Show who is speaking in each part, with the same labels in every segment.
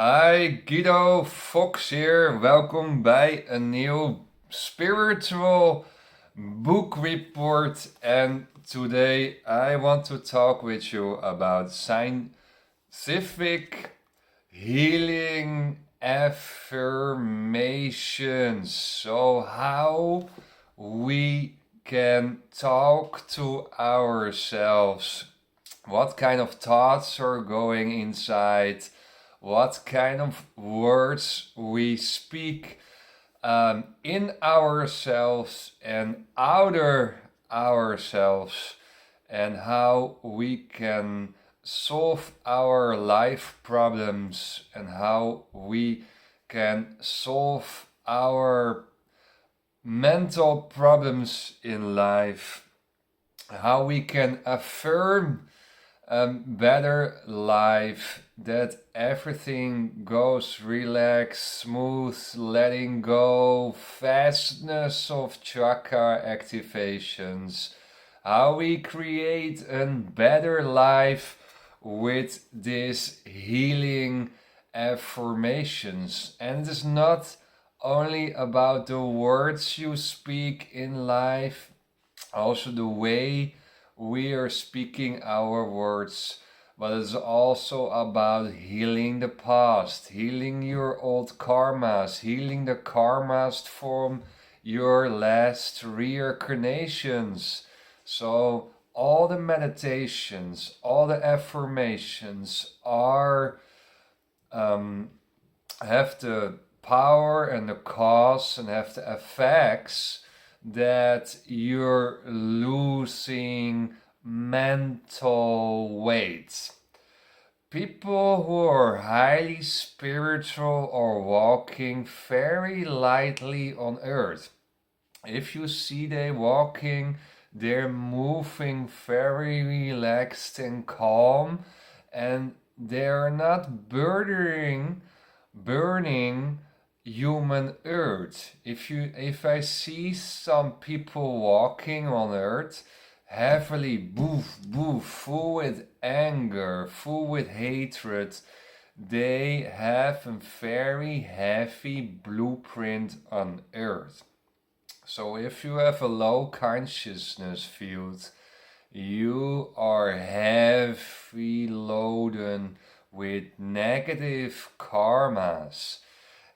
Speaker 1: Hi, Guido Fox here. Welkom bij een nieuw spiritual book report. And today I want to talk with you about scientific healing affirmations. So, how we can talk to ourselves. What kind of thoughts are going inside? What kind of words we speak in ourselves and outer ourselves, and how we can solve our life problems, and how we can solve our mental problems in life, how we can affirm better life, that everything goes relaxed, smooth, letting go, fastness of chakra activations, how we create a better life with these healing affirmations. And it's not only about the words you speak in life, also the way we are speaking our words, but it's also about healing the past, healing your old karmas, healing the karmas from your last reincarnations. So all the meditations, all the affirmations are have the power and the cause and have the effects that you're losing mental weight. People who are highly spiritual are walking very lightly on earth. If you see they walking, they're moving very relaxed and calm, and they're not burning human earth. If I see some people walking on earth heavily, full with anger, full with hatred, they have a very heavy blueprint on earth. So if you have a low consciousness field, you are heavy loaded with negative karmas.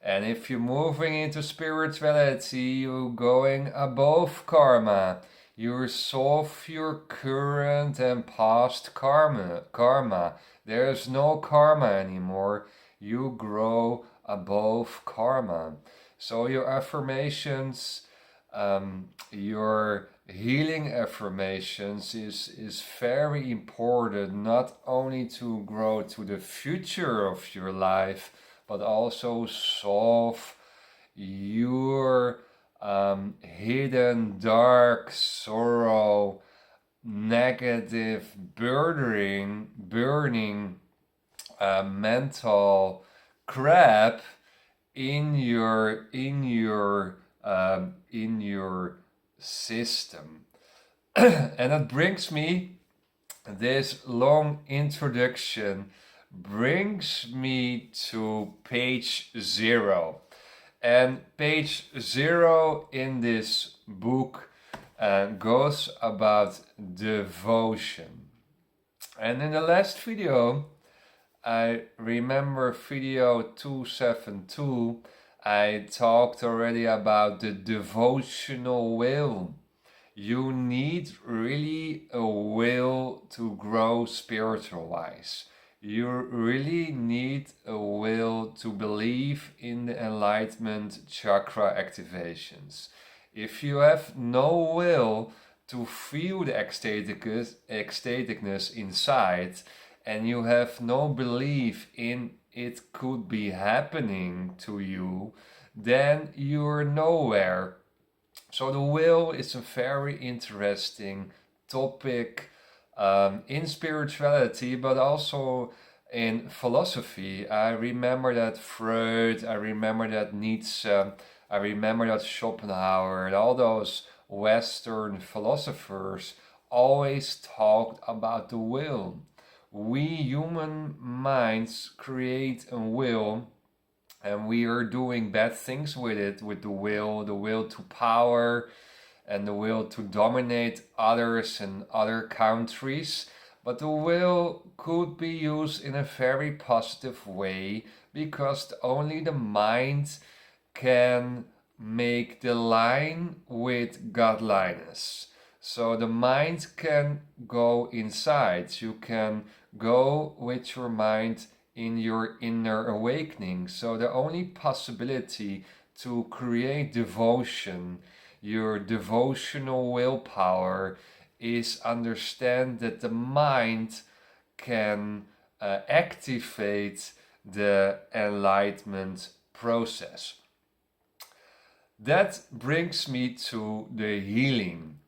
Speaker 1: And if you're moving into spirituality, you're going above karma. You resolve your current and past karma. There's no karma anymore. You grow above karma. So your affirmations, your healing affirmations is very important, not only to grow to the future of your life, but also solve your hidden dark sorrow, negative burning mental crap in your system. And that brings me, this long introduction brings me to page 0. And page 0 in this book goes about devotion. And in the last video, I remember video 272, I talked already about the devotional will. You need really a will to grow spiritual wise. You really need a will to believe in the enlightenment chakra activations. If you have no will to feel the ecstaticness inside, and you have no belief in it could be happening to you, then you're nowhere. So the will is a very interesting topic in spirituality, but also in philosophy. I remember that Freud, I remember that Nietzsche, I remember that Schopenhauer, and all those Western philosophers always talked about the will. we human minds create a will, and we are doing bad things with it, with the will to power, and the will to dominate others and other countries. But the will could be used in a very positive way, because only the mind can make the line with godliness. So the mind can go inside. You can go with your mind in your inner awakening. So the only possibility to create devotion, your devotional willpower, is understand that the mind can activate the enlightenment process. That brings me to the healing.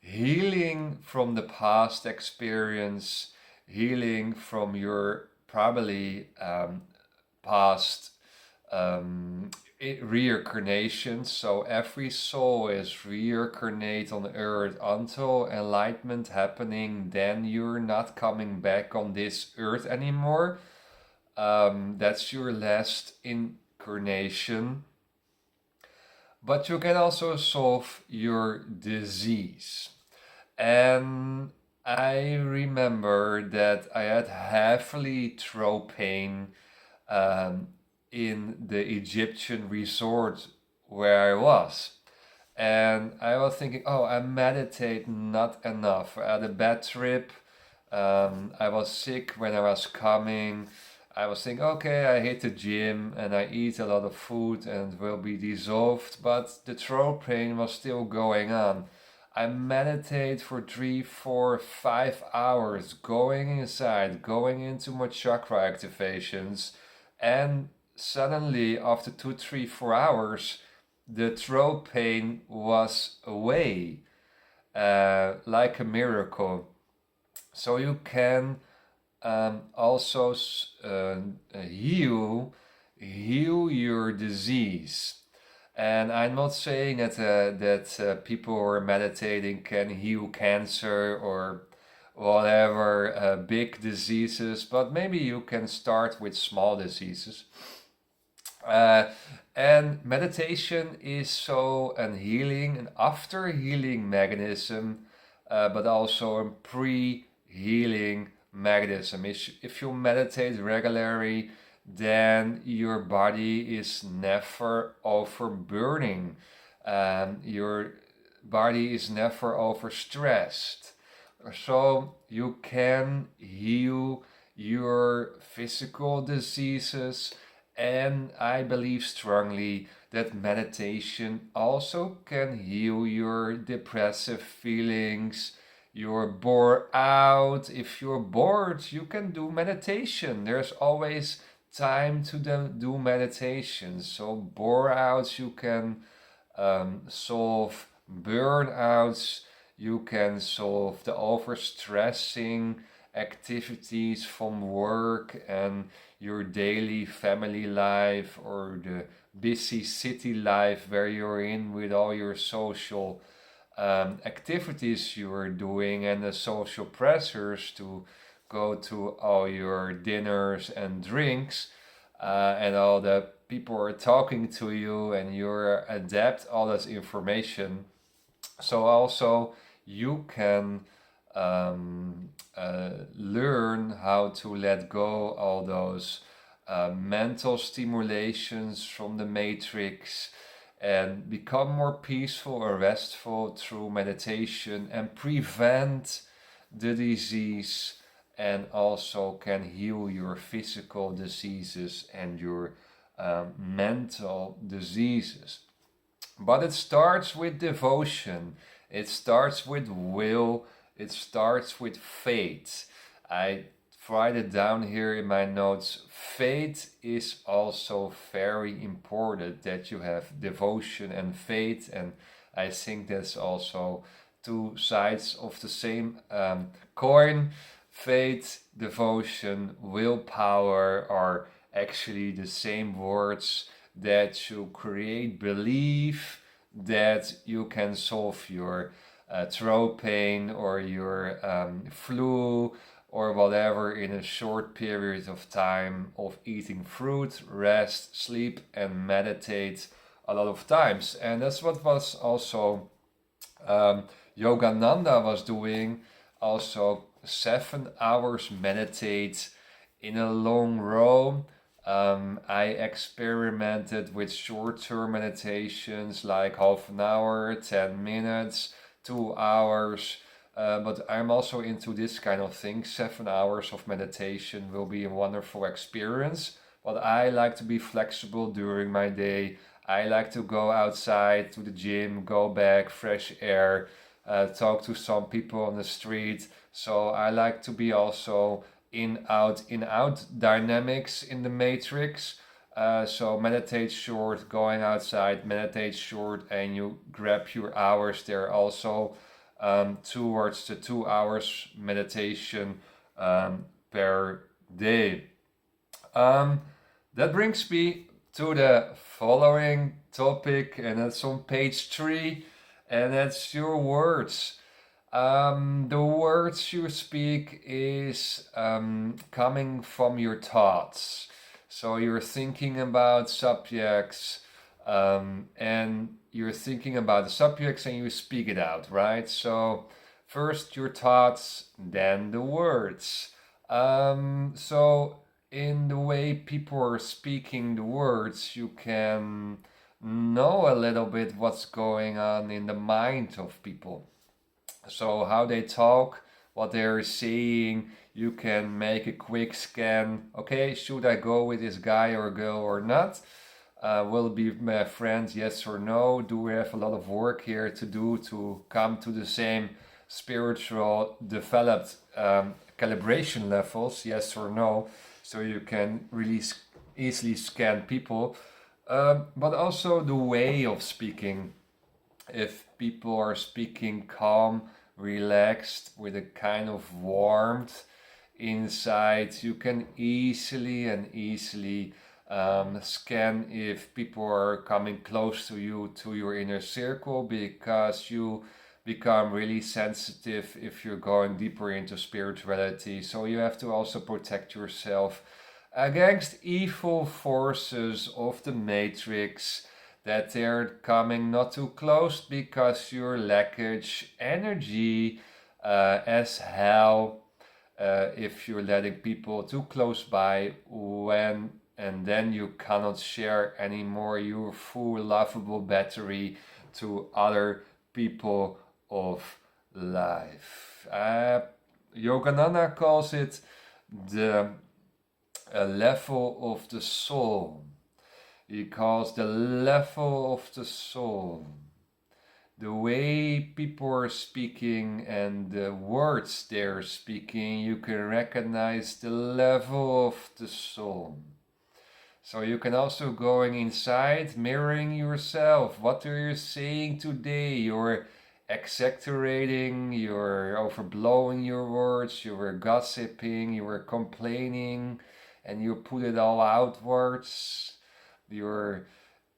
Speaker 1: Healing from the past experience, healing from your probably past reincarnations. So every soul is reincarnate on earth until enlightenment happening. Then you're not coming back on this earth anymore. That's your last incarnation. But you can also solve your disease. And I remember that I had heavily throat pain in the Egyptian resort where I was. And I was thinking, oh, I meditate not enough. I had a bad trip. I was sick when I was coming. I was thinking, okay, I hit the gym and I eat a lot of food and will be dissolved, but the throat pain was still going on. I meditate for 3, 4, 5 hours, going inside, going into my chakra activations, and suddenly, after 2, 3, 4 hours, the throat pain was away, like a miracle. So you can also heal your disease. And I'm not saying that people who are meditating can heal cancer or whatever big diseases, but maybe you can start with small diseases. And meditation is so an healing, an after healing mechanism, but also a pre-healing mechanism. If you meditate regularly, then your body is never overburning. Your body is never overstressed. So you can heal your physical diseases, and I believe strongly that meditation also can heal your depressive feelings. You're bored out. If you're bored, you can do meditation. There's always time to do meditation. So bore outs, you can solve burnouts. You can solve the overstressing activities from work and your daily family life, or the busy city life where you're in with all your social activities you are doing and the social pressures to go to all your dinners and drinks, and all the people are talking to you and you're adapt all this information. So also you can learn how to let go all those mental stimulations from the matrix and become more peaceful or restful through meditation, and prevent the disease, and also can heal your physical diseases and your mental diseases. But it starts with devotion, it starts with will, it starts with faith. I write it down here in my notes. Faith is also very important, that you have devotion and faith, and I think that's also two sides of the same coin. Faith, devotion, willpower are actually the same words that you create belief that you can solve your throat pain or your flu or whatever in a short period of time of eating fruit, rest, sleep, and meditate a lot of times. And that's what was also um, Yogananda was doing. Also 7 hours meditate in a long row. I experimented with short-term meditations like half an hour, 10 minutes, 2 hours. But I'm also into this kind of thing. 7 hours of meditation will be a wonderful experience. But I like to be flexible during my day. I like to go outside to the gym, go back, fresh air, talk to some people on the street. So I like to be also in out dynamics in the matrix. So meditate short, going outside, meditate short, and you grab your hours there also towards the 2 hours meditation per day. Um, that brings me to the following topic, and that's on page 3, and that's your words. The words you speak is coming from your thoughts. So you're thinking about subjects, and you're thinking about the subjects and you speak it out, right? So first your thoughts, then the words. So in the way people are speaking the words, you can know a little bit what's going on in the mind of people. So how they talk, what they're saying, you can make a quick scan. Okay, should I go with this guy or girl or not? Will it be my friend, yes or no? Do we have a lot of work here to do to come to the same spiritual developed calibration levels, yes or no? So you can really easily scan people. But also the way of speaking. If people are speaking calm, relaxed, with a kind of warmth inside, you can easily scan if people are coming close to you, to your inner circle, because you become really sensitive if you're going deeper into spirituality. So you have to also protect yourself against evil forces of the matrix, that they're coming not too close, because you lackage energy as hell if you're letting people too close by, when and then you cannot share anymore your full lovable battery to other people of life. Yogananda calls it the level of the soul. He calls the level of the soul. The way people are speaking and the words they're speaking, you can recognize the level of the soul. So you can also going inside, mirroring yourself. What are you saying today? You're exaggerating, you're overblowing your words, you were gossiping, you were complaining, and you put it all outwards. You're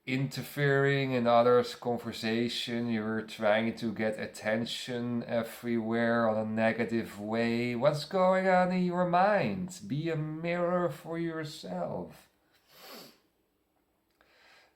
Speaker 1: interfering in others' conversation, you're trying to get attention everywhere on a negative way. What's going on in your mind? Be a mirror for yourself.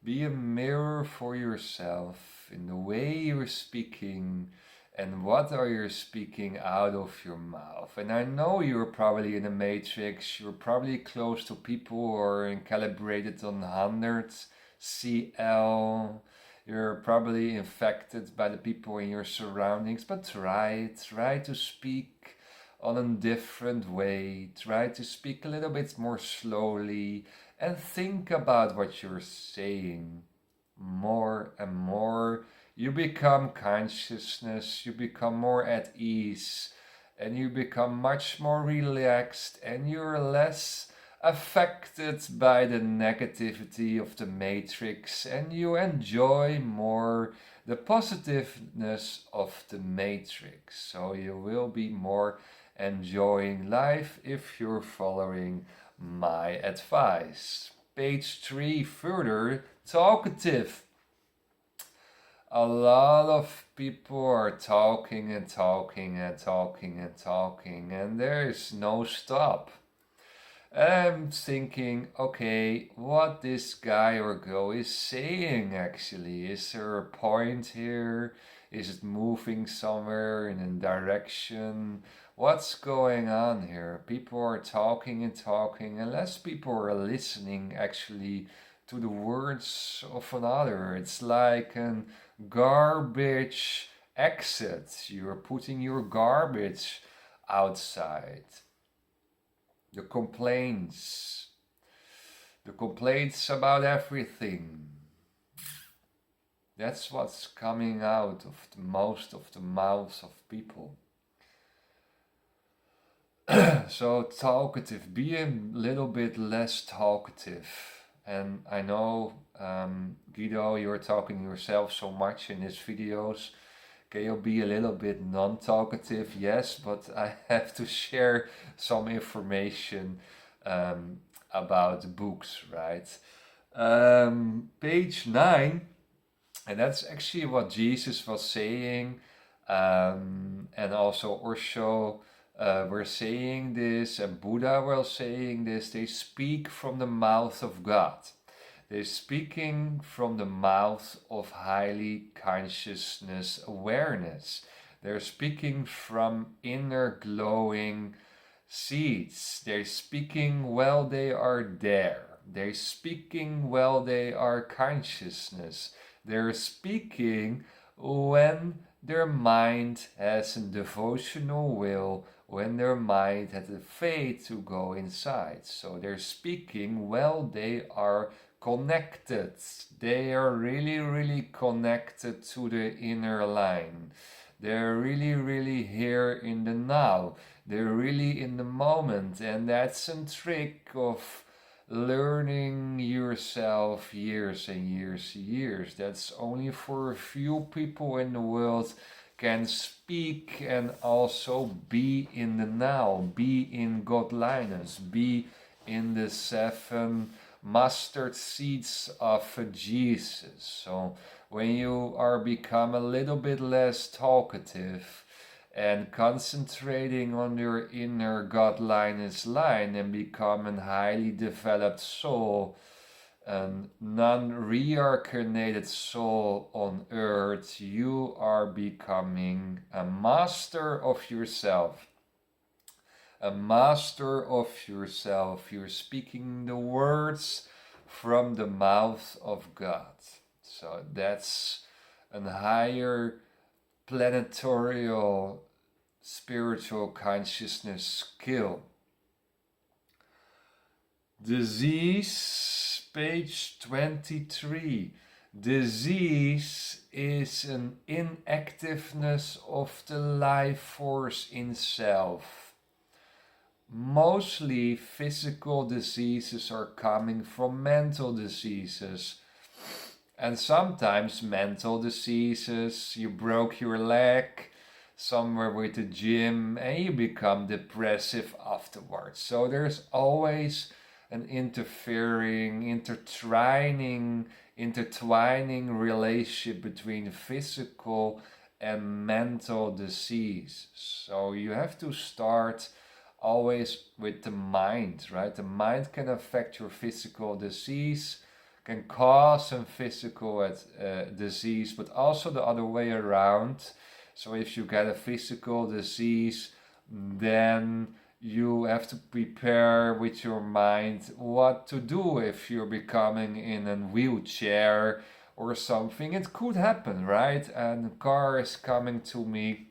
Speaker 1: Be a mirror for yourself in the way you're speaking and what are you speaking out of your mouth. And I know you're probably in a matrix, you're probably close to people who are calibrated on 100 CL. You're probably infected by the people in your surroundings, but try to speak on a different way. Try to speak a little bit more slowly and think about what you're saying more and more. You become consciousness, you become more at ease, and you become much more relaxed, and you're less affected by the negativity of the matrix, and you enjoy more the positiveness of the matrix. So you will be more enjoying life if you're following my advice. Page 3, further talkative. a lot of people are talking and talking and talking and talking, and there is no stop. I'm thinking, okay, what this guy or girl is saying actually. Is there a point here? Is it moving somewhere in a direction? What's going on here? People are talking and talking, and less people are listening actually to the words of another. It's like a garbage exit. You're putting your garbage outside. The complaints. The complaints about everything. That's what's coming out of most of the mouths of people. So talkative, be a little bit less talkative. And I know, Guido, you're talking yourself so much in his videos. Can you be a little bit non-talkative? Yes, but I have to share some information about books, right? Page 9, and that's actually what Jesus was saying, and also Osho were saying this, and Buddha was saying this. They speak from the mouth of God. They're speaking from the mouth of highly consciousness awareness. They're speaking from inner glowing seeds. They're speaking while they are there. They're speaking while they are consciousness. They're speaking when their mind has a devotional will, when their mind has the faith to go inside. So they're speaking while they are connected. They are really, really connected to the inner line. They're really, really here in the now. They're really in the moment. And that's a trick of learning yourself years and years and years. That's only for a few people in the world can speak and also be in the now, be in godliness, be in the 7 mustard seeds of Jesus. So when you are become a little bit less talkative and concentrating on your inner godliness line and become a highly developed soul, a non-reincarnated soul on earth, you are becoming a master of yourself. A master of yourself. You're speaking the words from the mouth of God. So that's a higher planetarial spiritual consciousness skill. Disease, page 23. Disease is an inactiveness of the life force in self. Mostly physical diseases are coming from mental diseases. And sometimes mental diseases, you broke your leg somewhere with the gym and you become depressive afterwards. So there's always an intertwining relationship between physical and mental disease. So you have to start always with the mind, right? The mind can affect your physical disease, can cause some physical disease, but also the other way around. So if you get a physical disease, then you have to prepare with your mind what to do if you're becoming in a wheelchair or something. It could happen, right? And a car is coming to me,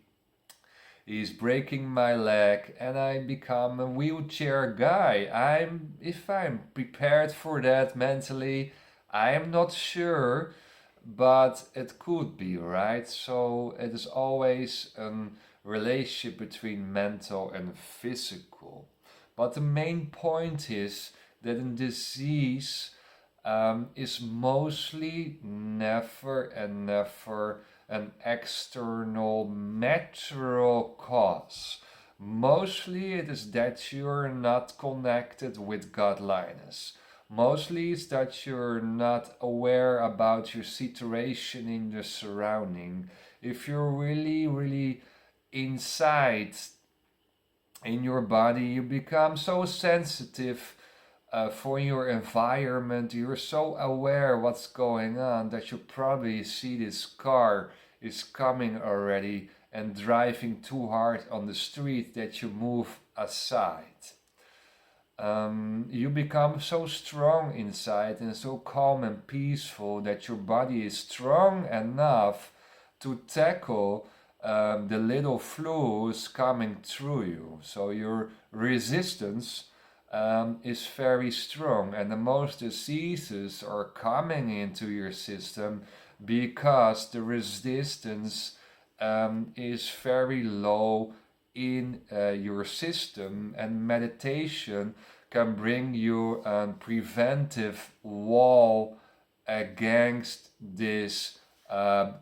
Speaker 1: he's breaking my leg, and I become a wheelchair guy. If I'm prepared for that mentally, I am not sure, but it could be, right? So it is always a relationship between mental and physical. But the main point is that a disease is mostly never an external natural cause. Mostly it is that you're not connected with godliness. Mostly it's that you're not aware about your situation in the surrounding. If you're really, really inside in your body, you become so sensitive for your environment. You're so aware what's going on that you probably see this car is coming already and driving too hard on the street that you move aside. You become so strong inside and so calm and peaceful that your body is strong enough to tackle the little flus coming through you. So your resistance is very strong, and the most diseases are coming into your system because the resistance is very low in your system, and meditation can bring you a preventive wall against this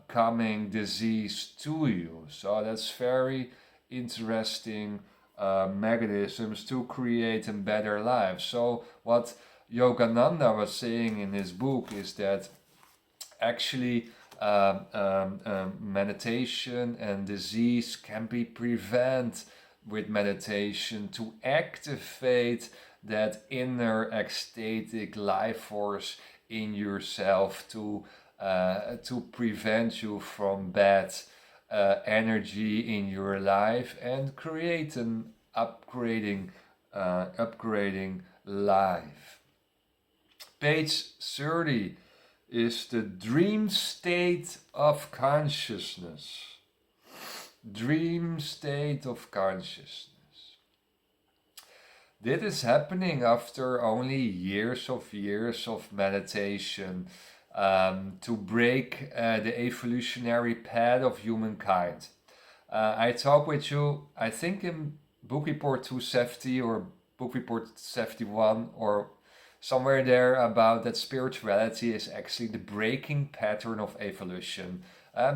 Speaker 1: coming disease to you. So that's very interesting mechanisms to create a better life. So what Yogananda was saying in his book is that actually meditation and disease can be prevented with meditation to activate that inner ecstatic life force in yourself to prevent you from bad energy in your life and create an upgrading life. Page 30 is the dream state of consciousness. Dream state of consciousness. This is happening after only years of meditation to break the evolutionary path of humankind. I talk with you, I think in book report 270 or book report 71 or somewhere there, about that spirituality is actually the breaking pattern of evolution.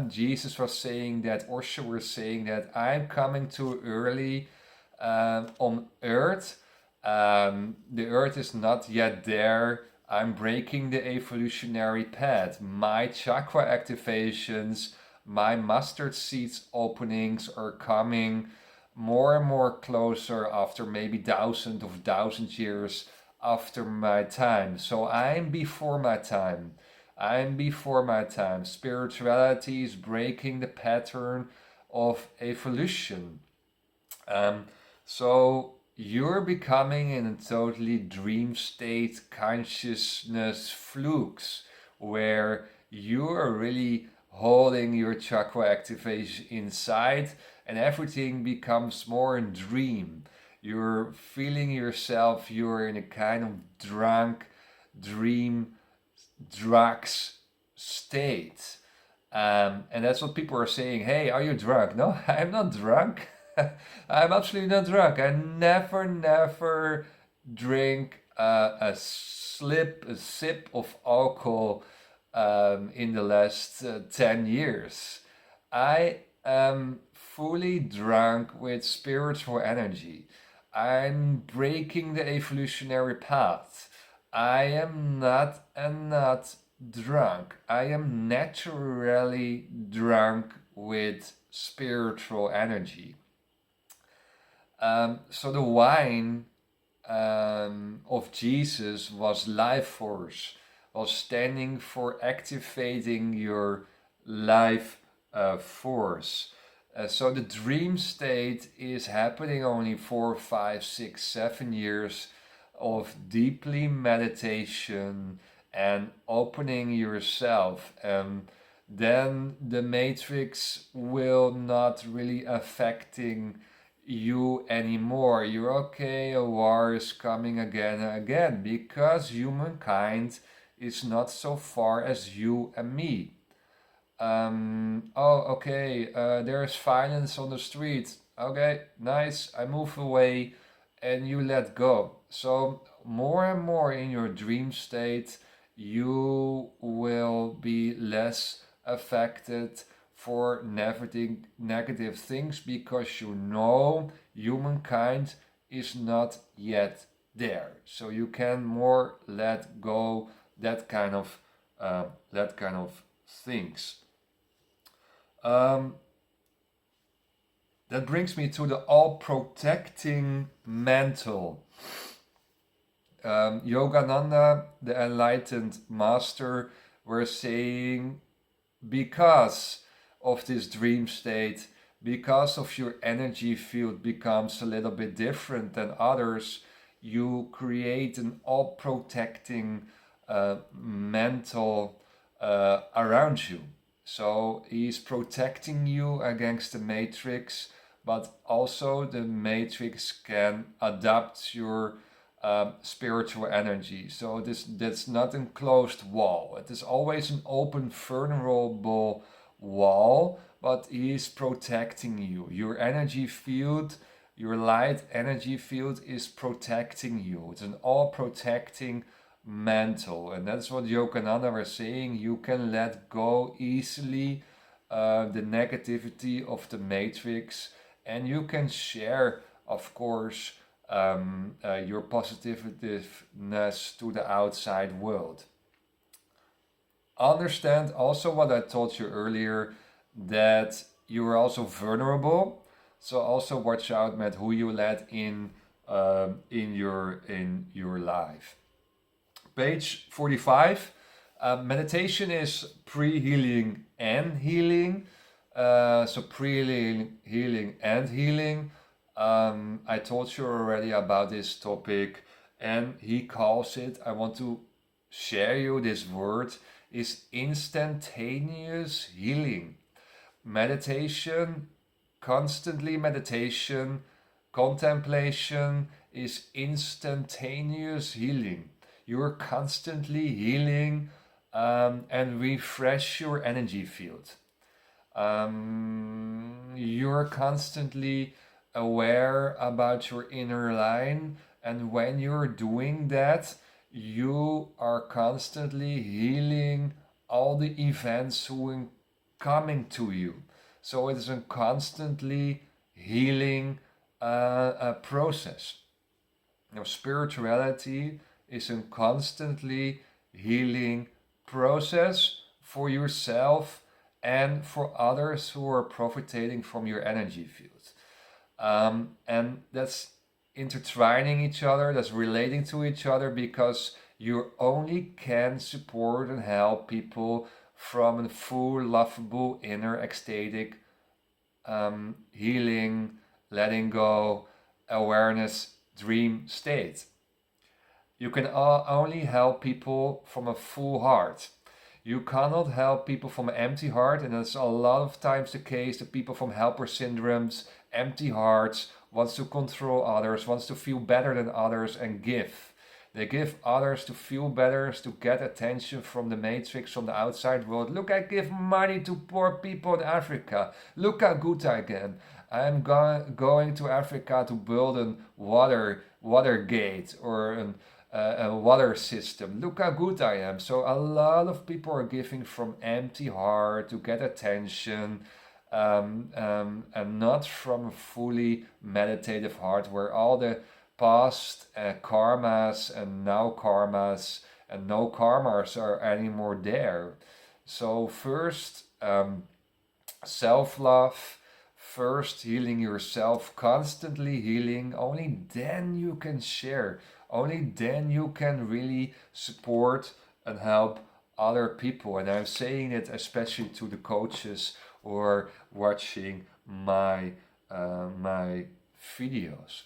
Speaker 1: Jesus was saying that, Osho was saying that I'm coming too early on earth. The earth is not yet there. I'm breaking the evolutionary path. My chakra activations, my mustard seeds openings are coming more and more closer after maybe thousands of years after my time. So I'm before my time. I'm before my time. Spirituality is breaking the pattern of evolution. So you're becoming in a totally dream state consciousness flux where you are really holding your chakra activation inside and everything becomes more a dream. You're feeling yourself, you're in a kind of drunk dream drugs state. And that's what people are saying. Hey, are you drunk? No, I'm not drunk. I'm absolutely not drunk. I never drink a sip of alcohol in the last 10 years. I am fully drunk with spiritual energy. I'm breaking the evolutionary path. I am not drunk. I am naturally drunk with spiritual energy. So the wine of Jesus was life force, was standing for activating your life force. So the dream state is happening only 4, 5, 6, 7 years of deeply meditation and opening yourself. Then the matrix will not really affecting you anymore. You're okay, a war is coming again and again because humankind is not so far as you and me. There's violence on the street. Okay, nice, I move away and you let go. So more and more in your dream state, you will be less affected for negative things because you know humankind is not yet there. So you can more let go that kind of things. Um, that brings me to the all protecting mantle. Yogananda, the enlightened master, were saying, because of this dream state, because of your energy field becomes a little bit different than others, you create an all protecting mantle around you. So he's protecting you against the matrix, but also the matrix can adapt your spiritual energy. So that's not a closed wall. It is always an open, vulnerable wall, but he is protecting you. Your energy field, your light energy field is protecting you. It's an all protecting mantle. And that's what Yogananda was saying. You can let go easily the negativity of the matrix, and you can share, of course, your positiveness to the outside world. Understand also what I told you earlier, that you are also vulnerable. So also watch out with who you let in your life. Page 45. Meditation is pre-healing and healing. So pre-healing and healing. I told you already about this topic, and he calls it, I want to share you this word, is instantaneous healing. Meditation, meditation, contemplation is instantaneous healing. You're constantly healing and refresh your energy field. You're constantly aware about your inner line, and when you're doing that, you are constantly healing all the events coming to you. So it is a constantly healing process. Now, spirituality is a constantly healing process for yourself and for others who are profiting from your energy field. And that's intertwining each other, that's relating to each other, because you only can support and help people from a full, lovable, inner, ecstatic, healing, letting go, awareness, dream state. You can only help people from a full heart. You cannot help people from an empty heart, and that's a lot of times the case. The people from helper syndromes, empty hearts, wants to control others, wants to feel better than others and give. They give others to feel better, to get attention from the matrix, from the outside world. Look, I give money to poor people in Africa. Look how good I am. I'm going to Africa to build a water gate or a water system. Look how good I am. So a lot of people are giving from empty heart to get attention, and not from a fully meditative heart, where all the past karmas and now karmas and no karmas are anymore there. So first, self-love, first healing yourself, constantly healing. Only then you can share. Only then you can really support and help other people. And I'm saying it especially to the coaches who are watching my videos.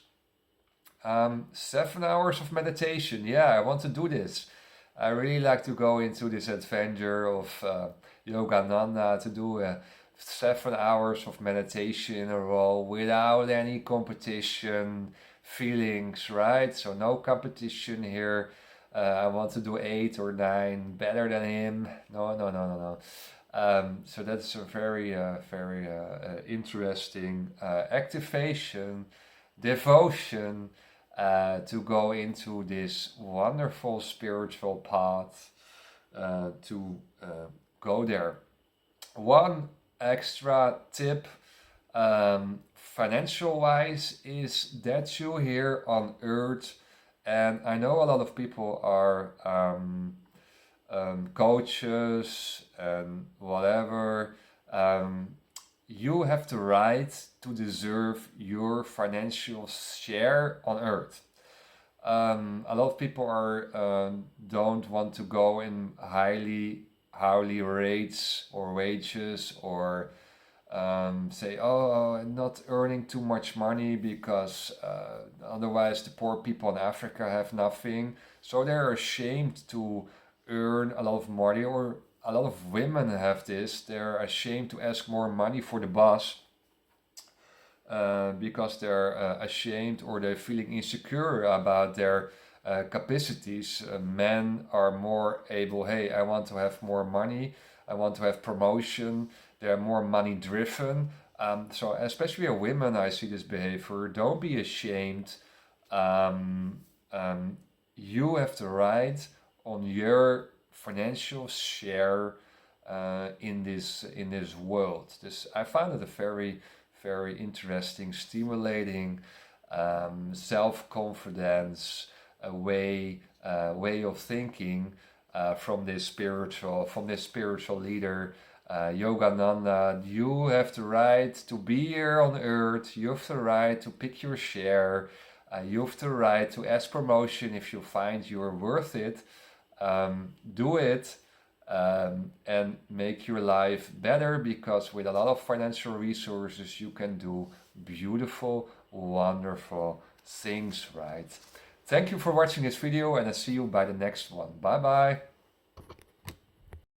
Speaker 1: 7 hours of meditation. Yeah, I want to do this. I really like to go into this adventure of Yogananda, to do 7 hours of meditation in a row without any competition feelings, right? So no competition here. I want to do 8 or 9, better than him. No. So that's a very interesting activation, devotion, to go into this wonderful spiritual path, to go there. One extra tip, financial wise, is that you here on earth And I know a lot of people are coaches and whatever. Um, you have the right to deserve your financial share on earth. A lot of people are don't want to go in highly hourly rates or wages, or say, oh, I'm not earning too much money because otherwise the poor people in Africa have nothing. So they're ashamed to earn a lot of money, or a lot of women have this. They're ashamed to ask more money for the boss because they're ashamed, or they're feeling insecure about their capacities. Men are more able, hey, I want to have more money, I want to have promotion, they're more money driven. So, especially a women, I see this behavior. Don't be ashamed. Um, um, you have the right on your financial share in this world. This I found it a very interesting, stimulating, self-confidence way of thinking from this spiritual leader, Yogananda. You have the right to be here on earth. You have the right to pick your share. You have the right to ask promotion if you find you're worth it. Do it, and make your life better, because with a lot of financial resources you can do beautiful, wonderful things, right? Thank you for watching this video, and I'll see you by the next one. Bye bye.